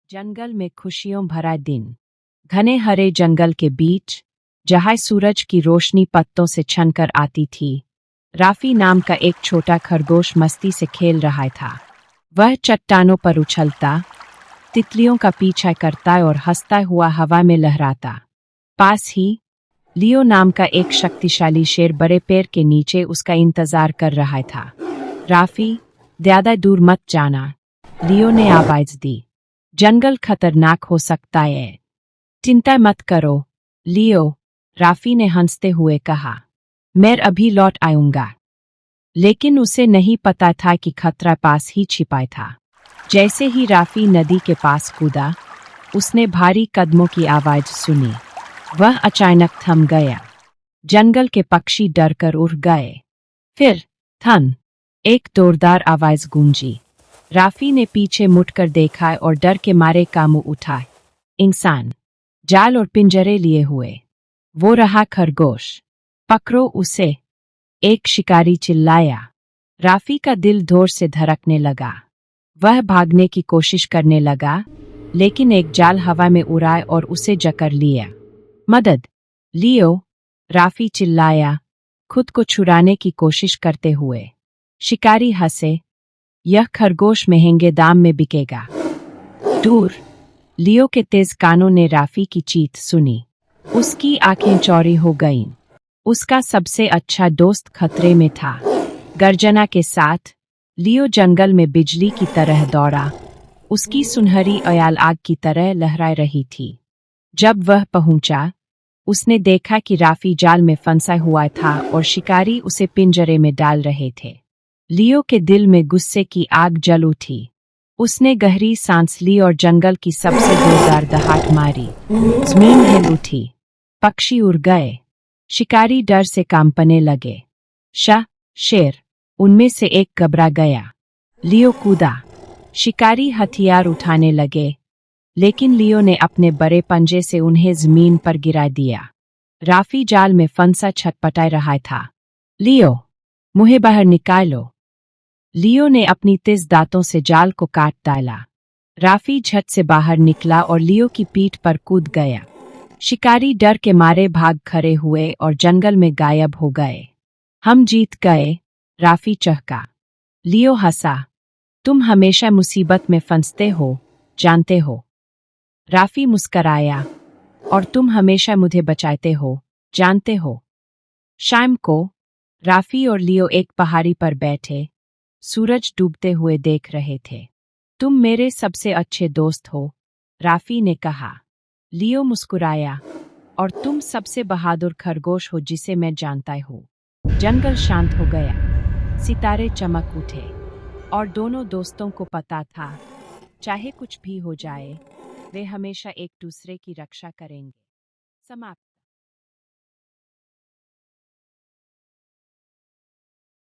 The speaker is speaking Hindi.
जंगल में खुशियों भरा दिन। घने हरे जंगल के बीच, जहाँ सूरज की रोशनी पत्तों से छनकर आती थी, राफी नाम का एक छोटा खरगोश मस्ती से खेल रहा था। वह चट्टानों पर उछलता, तितलियों का पीछा करता और हंसता हुआ हवा में लहराता। पास ही लियो नाम का एक शक्तिशाली शेर बड़े पेड़ के नीचे उसका इंतजार कर रहा था। राफी, ज्यादा दूर मत जाना, लियो ने आवाज दी। जंगल खतरनाक हो सकता है। चिंता मत करो, लियो, राफी ने हंसते हुए कहा। मैं अभी लौट आऊंगा। लेकिन उसे नहीं पता था कि खतरा पास ही छिपा था। जैसे ही राफी नदी के पास कूदा, उसने भारी कदमों की आवाज सुनी। वह अचानक थम गया। जंगल के पक्षी डरकर उड़ गए। फिर थन एक जोरदार आवाज गूंजी। राफी ने पीछे मुड़कर देखा और डर के मारे का मुंह उठा। इंसान, जाल और पिंजरे लिए हुए। वो रहा खरगोश। पकड़ो उसे, एक शिकारी चिल्लाया। राफी का दिल जोर से धड़कने लगा। वह भागने की कोशिश करने लगा, लेकिन एक जाल हवा में उड़ा और उसे जकड़ लिया। मदद, लियो, राफी चिल्लाया, खुद को छुड़ाने की कोशिश करते हुए। शिकारी हंसे, यह खरगोश महंगे दाम में बिकेगा। दूर, लियो के तेज कानों ने राफी की चीख सुनी। उसकी आंखें चौड़ी हो गईं। उसका सबसे अच्छा दोस्त खतरे में था। गर्जना के साथ लियो जंगल में बिजली की तरह दौड़ा। उसकी सुनहरी अयाल आग की तरह लहरा रही थी। जब वह पहुंचा, उसने देखा कि राफी जाल में फंसा हुआ था और शिकारी उसे पिंजरे में डाल रहे थे। लियो के दिल में गुस्से की आग जल उठी। उसने गहरी सांस ली और जंगल की सबसे जोरदार दहाड़ मारी। जमीन हिल उठी। पक्षी उड़ गए। शिकारी डर से कांपने लगे। शेर, उनमें से एक घबरा गया। लियो कूदा। शिकारी हथियार उठाने लगे, लेकिन लियो ने अपने बड़े पंजे से उन्हें जमीन पर गिरा दिया। राफी जाल में फंसा छटपटा रहा था। लियो, मुझे बाहर निकालो। लियो ने अपनी तेज दांतों से जाल को काट डाला। राफी झट से बाहर निकला और लियो की पीठ पर कूद गया। शिकारी डर के मारे भाग खड़े हुए और जंगल में गायब हो गए। हम जीत गए, राफी चहका। लियो हंसा। तुम हमेशा मुसीबत में फंसते हो, जानते हो। राफी मुस्कराया। और तुम हमेशा मुझे बचाते हो, जानते हो। शाम को राफी और लियो एक पहाड़ी पर बैठे, सूरज डूबते हुए देख रहे थे। तुम मेरे सबसे अच्छे दोस्त हो, राफी ने कहा। लियो मुस्कुराया। और तुम सबसे बहादुर खरगोश हो जिसे मैं जानता हूँ। जंगल शांत हो गया। सितारे चमक उठे। और दोनों दोस्तों को पता था, चाहे कुछ भी हो जाए, वे हमेशा एक दूसरे की रक्षा करेंगे। समाप्त।